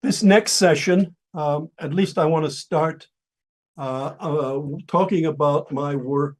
This next session, at least I want to start talking about my work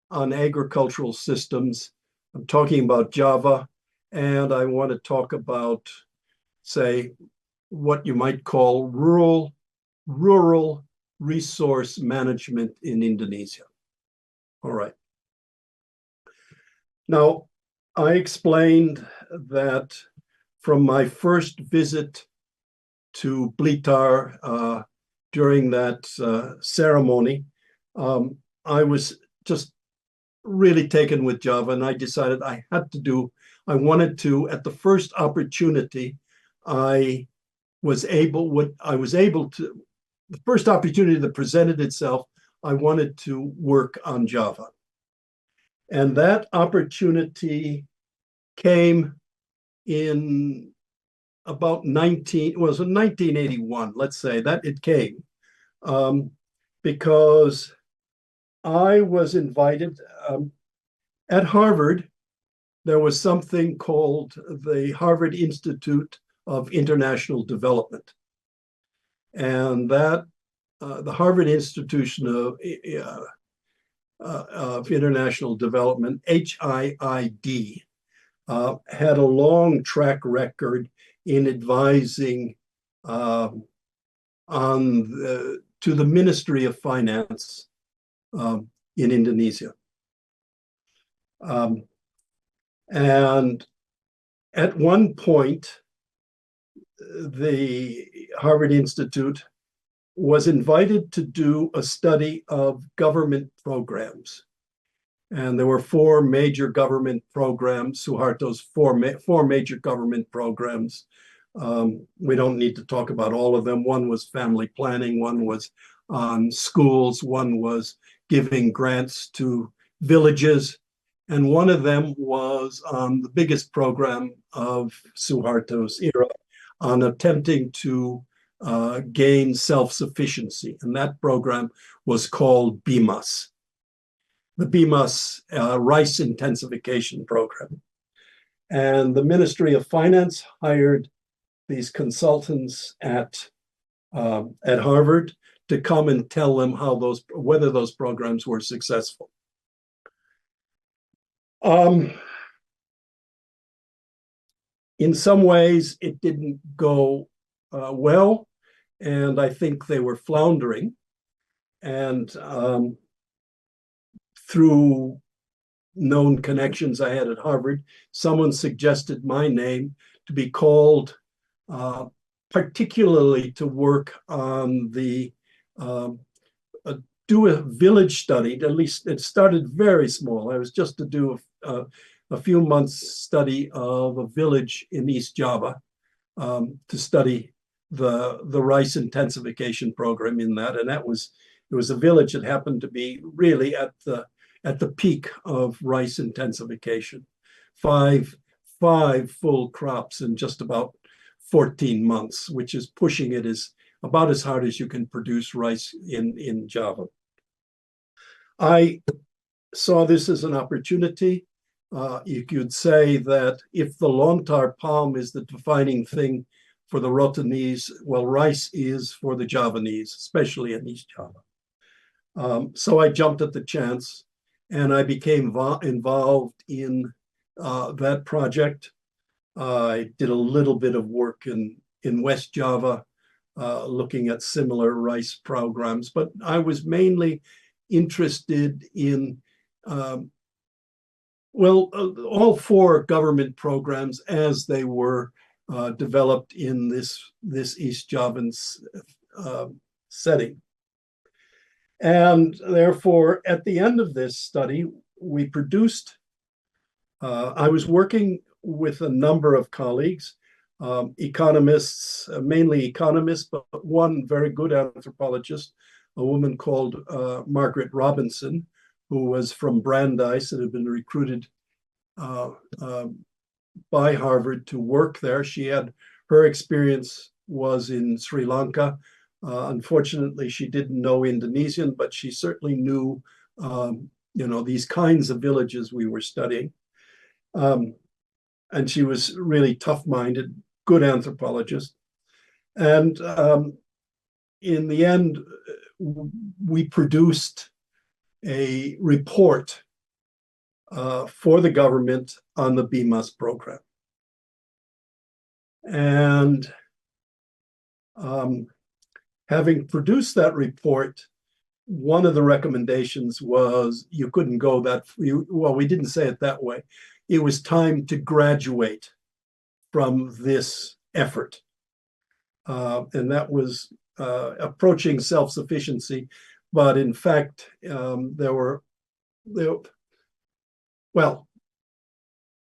on agricultural systems. I'm talking about Java, and I want to talk about, say, what you might call rural resource management in Indonesia. All right. Now, I explained that from my first visit to Blitar during that ceremony, I was just really taken with Java, and I decided I wanted to, at the first opportunity, the first opportunity that presented itself, I wanted to work on Java. And that opportunity came in about 1981, let's say that it came, because I was invited at Harvard. There was something called the Harvard Institute of International Development. And that the Harvard Institution of International Development, HIID, had a long track record in advising to the Ministry of Finance in Indonesia. And at one point, the Harvard Institute was invited to do a study of government programs. And there were four major government programs, Suharto's four major government programs. We don't need to talk about all of them. One was family planning, one was on schools, one was giving grants to villages, and one of them was on the biggest program of Suharto's era, on attempting to gain self-sufficiency. And that program was called BIMAS. The BIMAS rice intensification program. And the Ministry of Finance hired these consultants at Harvard to come and tell them whether those programs were successful. In some ways, it didn't go well, and I think they were floundering. And through known connections I had at Harvard, someone suggested my name to be called, particularly to work on do a village study. At least it started very small. I was just to do a few months study of a village in East Java, to study the rice intensification program in that. And it was a village that happened to be really at the peak of rice intensification. Five full crops in just about 14 months, which is pushing it about as hard as you can produce rice in Java. I saw this as an opportunity. You could say that if the lontar palm is the defining thing for the Rotanese, well, rice is for the Javanese, especially in East Java. So I jumped at the chance, and I became involved in that project. I did a little bit of work in West Java, looking at similar rice programs, but I was mainly interested in, all four government programs as they were developed in this East Javan setting. And therefore, at the end of this study, we produced, I was working with a number of colleagues, economists, mainly economists, but one very good anthropologist, a woman called Margaret Robinson, who was from Brandeis and had been recruited by Harvard to work there. Her experience was in Sri Lanka. Unfortunately, she didn't know Indonesian, but she certainly knew, these kinds of villages we were studying. And she was really tough-minded, good anthropologist. And in the end, we produced a report for the government on the BMUS program. And having produced that report, one of the recommendations was you couldn't go well, we didn't say it that way. It was time to graduate from this effort. And that was approaching self-sufficiency. But in fact, well,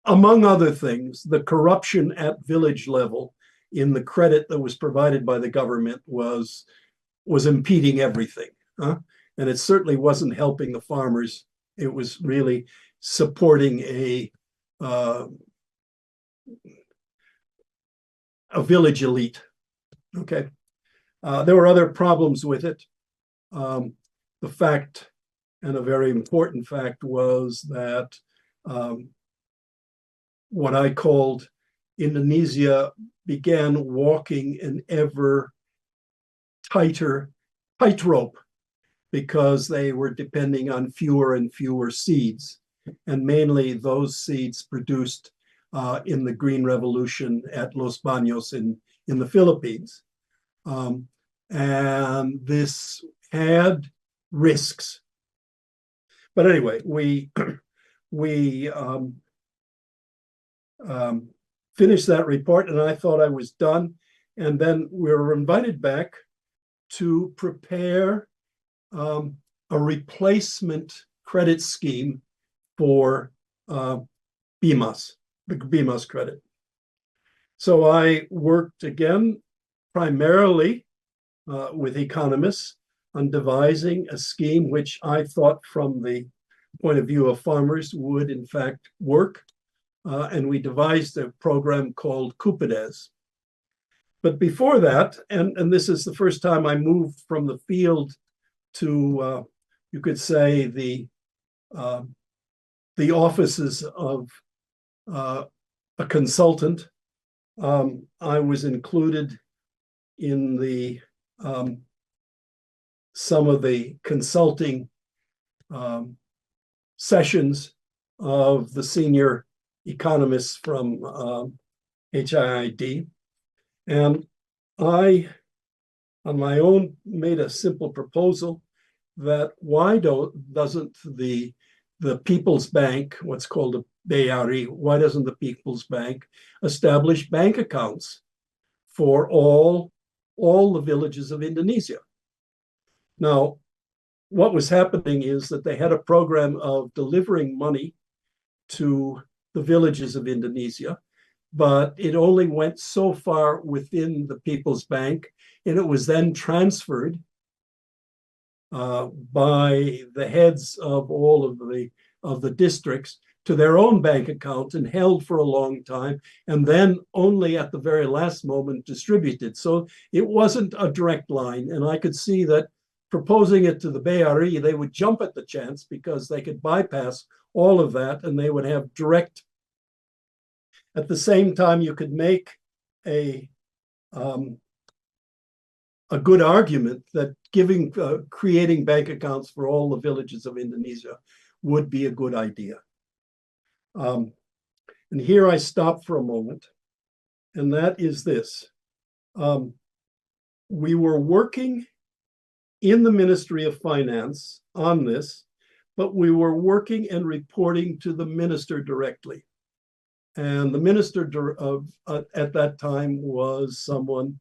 among other things, the corruption at village level in the credit that was provided by the government was impeding everything. And it certainly wasn't helping the farmers. It was really supporting a village elite. Okay. There were other problems with it. The fact, and a very important fact, was that what I called Indonesia began walking an ever tighter tightrope because they were depending on fewer and fewer seeds, and mainly those seeds produced in the Green Revolution at Los Baños in the Philippines. And this had risks. But anyway, we finished that report, and I thought I was done. And then we were invited back to prepare a replacement credit scheme for BMUS, the BMUS credit. So I worked again primarily with economists on devising a scheme which I thought from the point of view of farmers would in fact work. And we devised a program called CUPIDES. But before that, and this is the first time I moved from the field to, you could say, the offices of a consultant. I was included in the some of the consulting sessions of the senior economists from HIID. And I, on my own, made a simple proposal that why doesn't the People's Bank, what's called a BRI, why doesn't the People's Bank establish bank accounts for all the villages of Indonesia? Now, what was happening is that they had a program of delivering money to the villages of Indonesia, but it only went so far within the People's Bank, and it was then transferred by the heads of all of the districts to their own bank account and held for a long time, and then only at the very last moment distributed. So it wasn't a direct line, and I could see that proposing it to the BRI, they would jump at the chance because they could bypass all of that and they would have direct. At the same time, you could make a good argument that creating bank accounts for all the villages of Indonesia would be a good idea. And here I stop for a moment, and that is this. We were working in the Ministry of Finance on this, but we were working and reporting to the minister directly. And the minister at that time was someone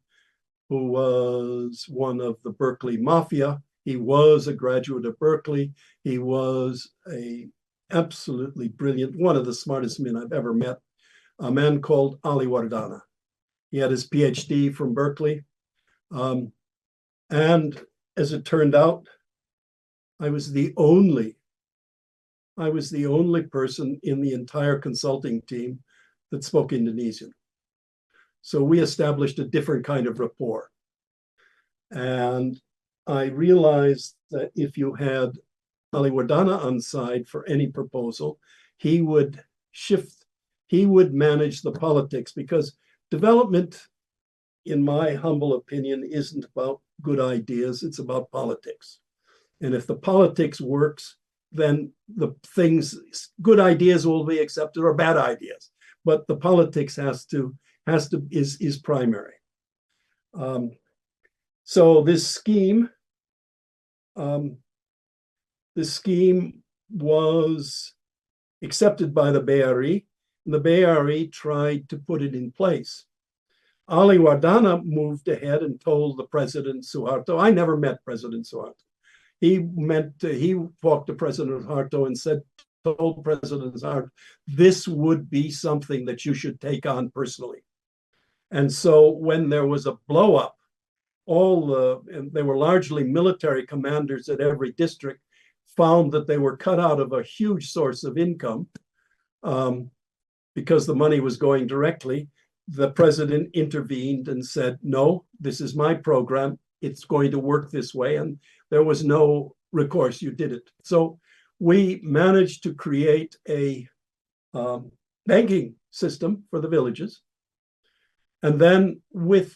who was one of the Berkeley Mafia He was a graduate of Berkeley. He was a absolutely brilliant, one of the smartest men I've ever met, a man called Ali Wardana. He had his PhD from Berkeley. And as it turned out, I was the only person in the entire consulting team that spoke Indonesian. So we established a different kind of rapport. And I realized that if you had Ali Wardana on side for any proposal, he would manage the politics, because development, in my humble opinion, isn't about good ideas, it's about politics. And if the politics works, then the things, good ideas will be accepted or bad ideas. But the politics is primary. So this scheme was accepted by the BRI, and the BRI tried to put it in place. Ali Wardana moved ahead and told the President Suharto. I never met President Suharto. He talked to President Suharto and told President Suharto, this would be something that you should take on personally. And so when there was a blow up, and they were largely military commanders at every district, found that they were cut out of a huge source of income because the money was going directly. The president intervened and said, no, this is my program. It's going to work this way. And there was no recourse. You did it. So we managed to create a banking system for the villages. And then with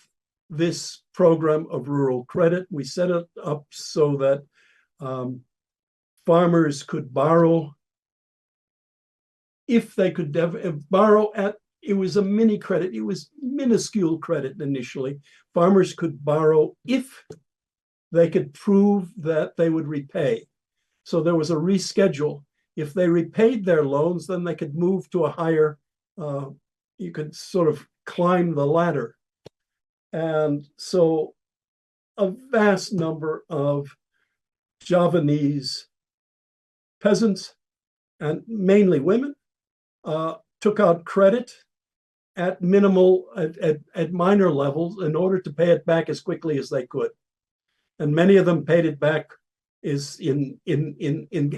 this program of rural credit, we set it up so that farmers could borrow if they could borrow at, it was a mini credit, it was minuscule credit initially. Farmers could borrow if they could prove that they would repay. So there was a reschedule. If they repaid their loans, then they could move to a higher, you could sort of climb the ladder. And so a vast number of Javanese peasants, and mainly women, took out credit at minor levels in order to pay it back as quickly as they could. And many of them paid it back in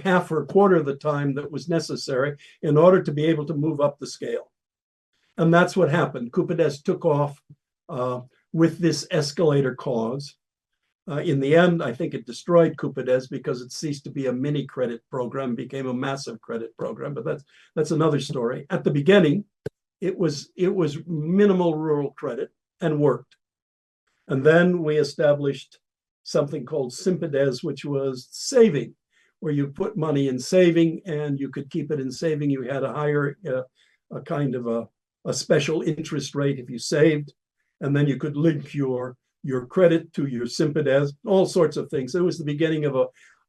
half or a quarter of the time that was necessary in order to be able to move up the scale. And that's what happened. Cupides took off with this escalator clause. In the end, I think it destroyed Cupides because it ceased to be a mini credit program, became a massive credit program. But that's another story. At the beginning, it was minimal rural credit and worked. And then we established something called Simpides, which was saving, where you put money in saving and you could keep it in saving. You had a higher, a kind of a special interest rate if you saved, and then you could link your credit to your Simpides, all sorts of things. It was the beginning of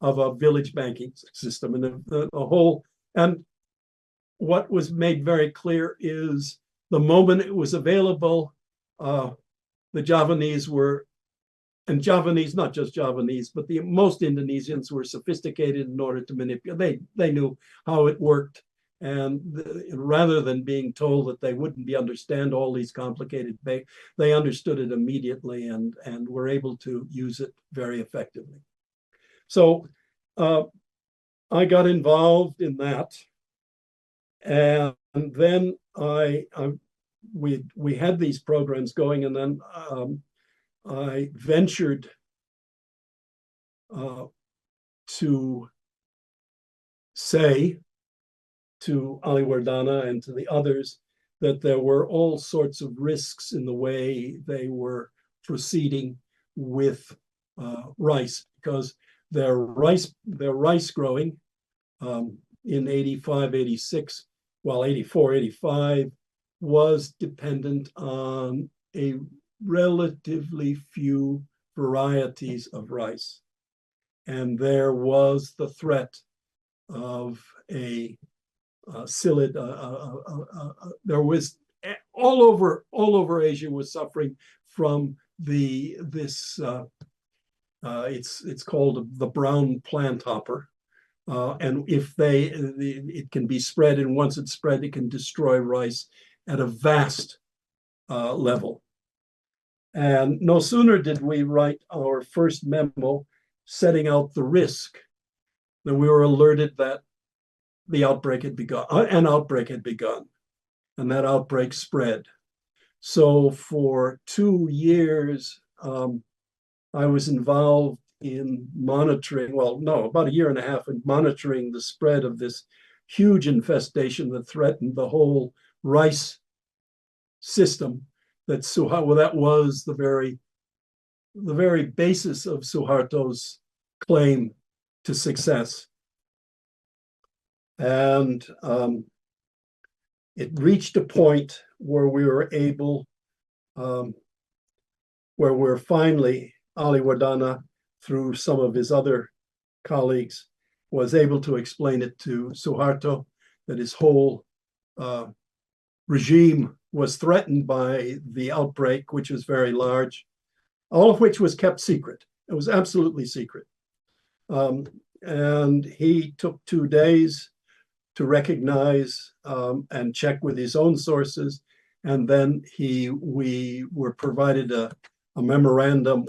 a village banking system, and the whole. And what was made very clear is the moment it was available, the Javanese were, and Javanese, not just Javanese, but most Indonesians were sophisticated in order to manipulate. They knew how it worked. And rather than being told that they wouldn't understand all these complicated, they understood it immediately and were able to use it very effectively. So I got involved in that, and then we had these programs going, and then I ventured to say to Ali Wardana and to the others that there were all sorts of risks in the way they were proceeding with rice, because their rice growing in 85, 86, while 84, 85 was dependent on a relatively few varieties of rice. And there was the threat of a psyllid. There was all over Asia was suffering from this It's called the brown plant hopper. And it can be spread, and once it's spread, it can destroy rice at a vast level. And no sooner did we write our first memo setting out the risk than we were alerted that the outbreak had begun, an outbreak had begun, and that outbreak spread. So for 2 years, I was involved in monitoring, about a year and a half, in monitoring the spread of this huge infestation that threatened the whole rice system. That was the very basis of Suharto's claim to success. And it reached a point where we were able, where we're finally, Ali Wardana, through some of his other colleagues, was able to explain it to Suharto that his whole regime was threatened by the outbreak, which was very large, all of which was kept secret. It was absolutely secret. And he took 2 days to recognize and check with his own sources. And then we were provided a memorandum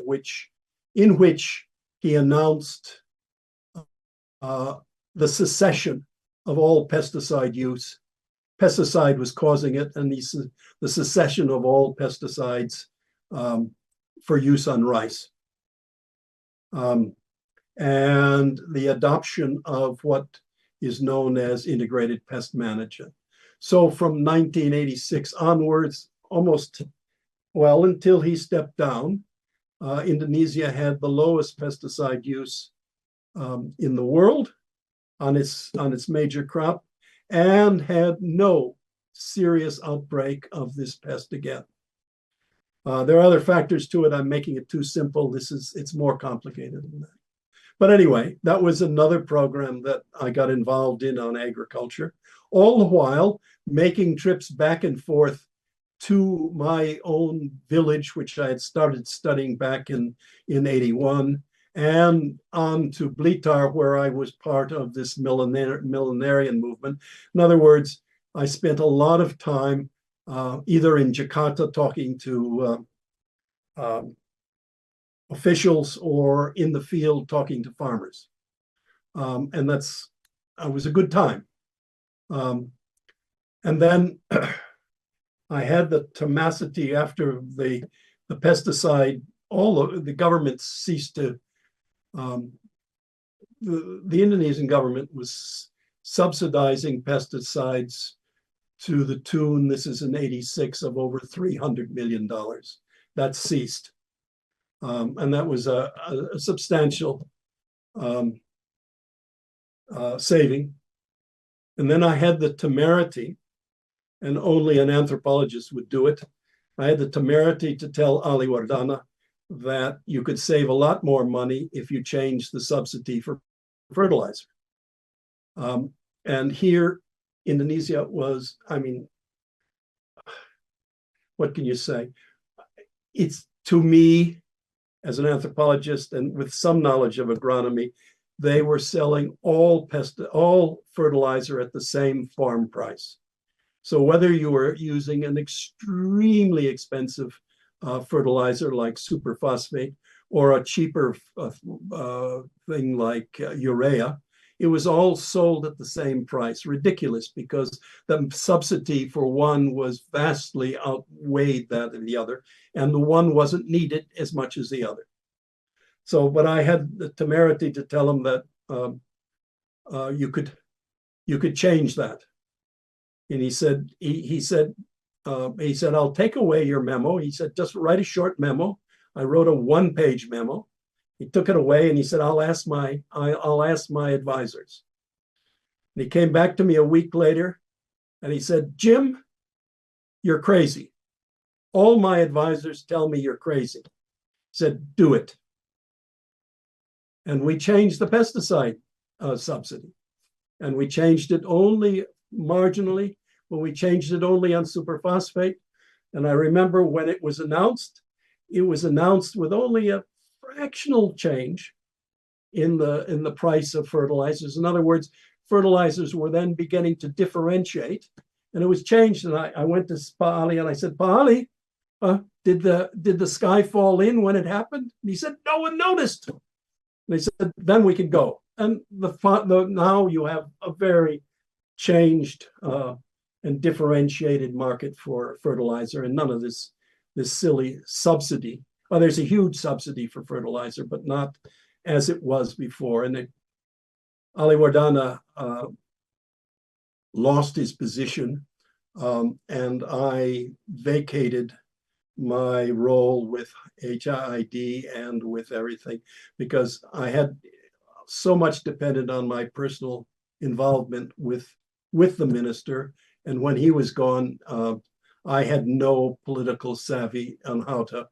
in which he announced the cessation of all pesticide use. Pesticide was causing it, and the cessation of all pesticides for use on rice. And the adoption of what is known as integrated pest management. So from 1986 onwards, until he stepped down, Indonesia had the lowest pesticide use in the world on its major crop, and had no serious outbreak of this pest again. There are other factors to it. I'm making it too simple. It's more complicated than that. But anyway, that was another program that I got involved in on agriculture, all the while making trips back and forth to my own village, which I had started studying back in 81, and on to Blitar, where I was part of this millenarian movement. In other words, I spent a lot of time either in Jakarta talking to officials or in the field talking to farmers. And it was a good time. And then I had the tenacity after the pesticide, the government ceased to, the Indonesian government was subsidizing pesticides to the tune, this is in 86, of over $300 million. That ceased. And that was a substantial saving. And then I had the temerity, and only an anthropologist would do it. I had the temerity to tell Ali Wardana that you could save a lot more money if you change the subsidy for fertilizer. And here, Indonesia was, what can you say? It's, to me, as an anthropologist and with some knowledge of agronomy, they were selling all fertilizer at the same farm price. So whether you were using an extremely expensive fertilizer like superphosphate or a cheaper thing like urea, it was all sold at the same price. Ridiculous, because the subsidy for one was vastly outweighed that of the other, and the one wasn't needed as much as the other. So, but I had the temerity to tell him that you could change that. And he said, I'll take away your memo. He said, just write a short memo. I wrote a 1-page memo. He took it away and he said, I'll ask my advisors. And he came back to me a week later and he said, Jim, you're crazy. All my advisors tell me you're crazy. He said, do it. And we changed the pesticide subsidy. And we changed it only marginally, but we changed it only on superphosphate. And I remember when it was announced with only a fractional change in the price of fertilizers. In other words, fertilizers were then beginning to differentiate, and it was changed. And I went to Pa Ali and I said, Pa Ali, did the sky fall in when it happened? And he said, no one noticed. And they said, then we can go. And now you have a very changed and differentiated market for fertilizer, and none of this silly subsidy. Well, there's a huge subsidy for fertilizer, but not as it was before. And Ali Wardana lost his position, and I vacated my role with HIID and with everything, because I had so much depended on my personal involvement with the minister. And when he was gone, I had no political savvy on how to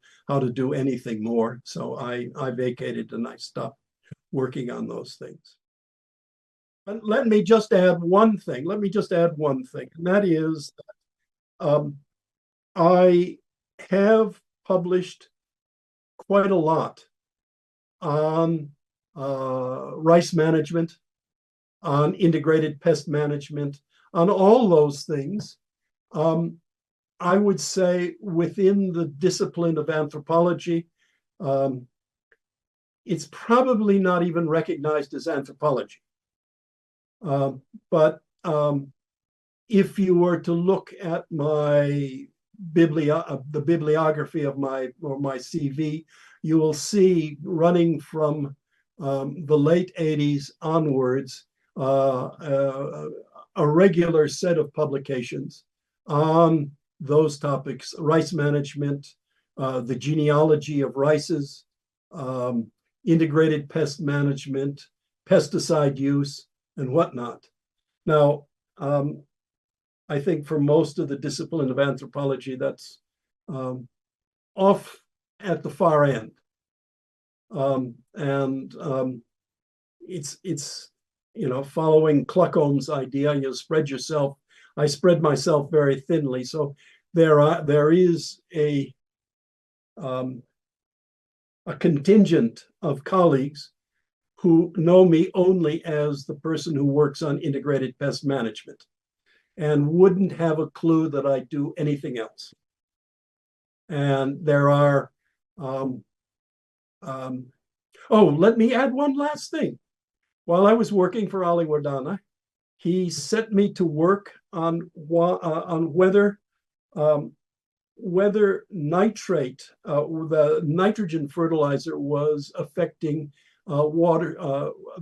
do anything more. So I vacated and I stopped working on those things. But let me just add one thing. And that is, I have published quite a lot on rice management, on integrated pest management, on all those things. I would say within the discipline of anthropology, it's probably not even recognized as anthropology. But if you were to look at the bibliography of my CV, you will see, running from the late 80s onwards, a regular set of publications on those topics: rice management, the genealogy of rices, integrated pest management, pesticide use, and whatnot. Now, I think for most of the discipline of anthropology, that's off at the far end. It's following Cluckom's idea, you spread yourself. I spread myself very thinly. So there is a contingent of colleagues who know me only as the person who works on integrated pest management and wouldn't have a clue that I do anything else. And there are, let me add one last thing. While I was working for Ali Wardana, he set me to work on whether nitrate, the nitrogen fertilizer, was affecting water,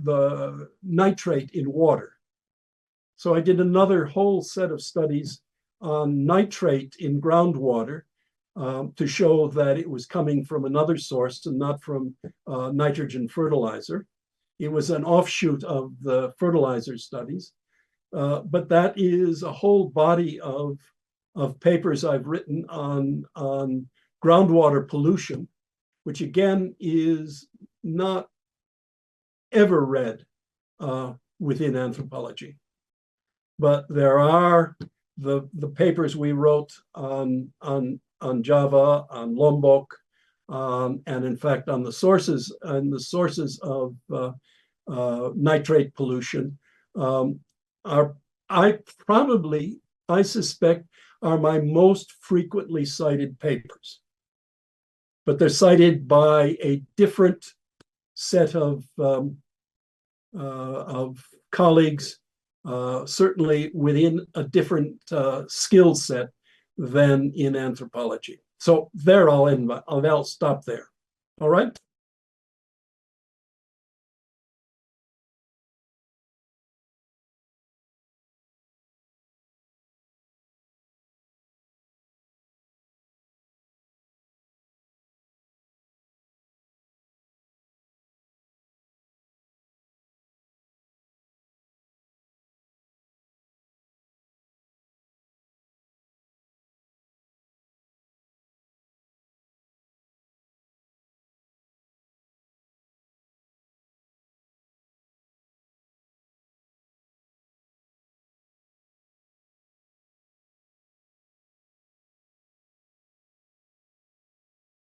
the nitrate in water. So I did another whole set of studies on nitrate in groundwater to show that it was coming from another source and not from nitrogen fertilizer. It was an offshoot of the fertilizer studies. But that is a whole body of papers I've written on groundwater pollution, which again is not ever read within anthropology. But there are the papers we wrote on Java, on Lombok, and in fact on the sources of nitrate pollution I suspect are my most frequently cited papers. But they're cited by a different set of colleagues, certainly within a different skill set than in anthropology. So there I'll stop there. All right.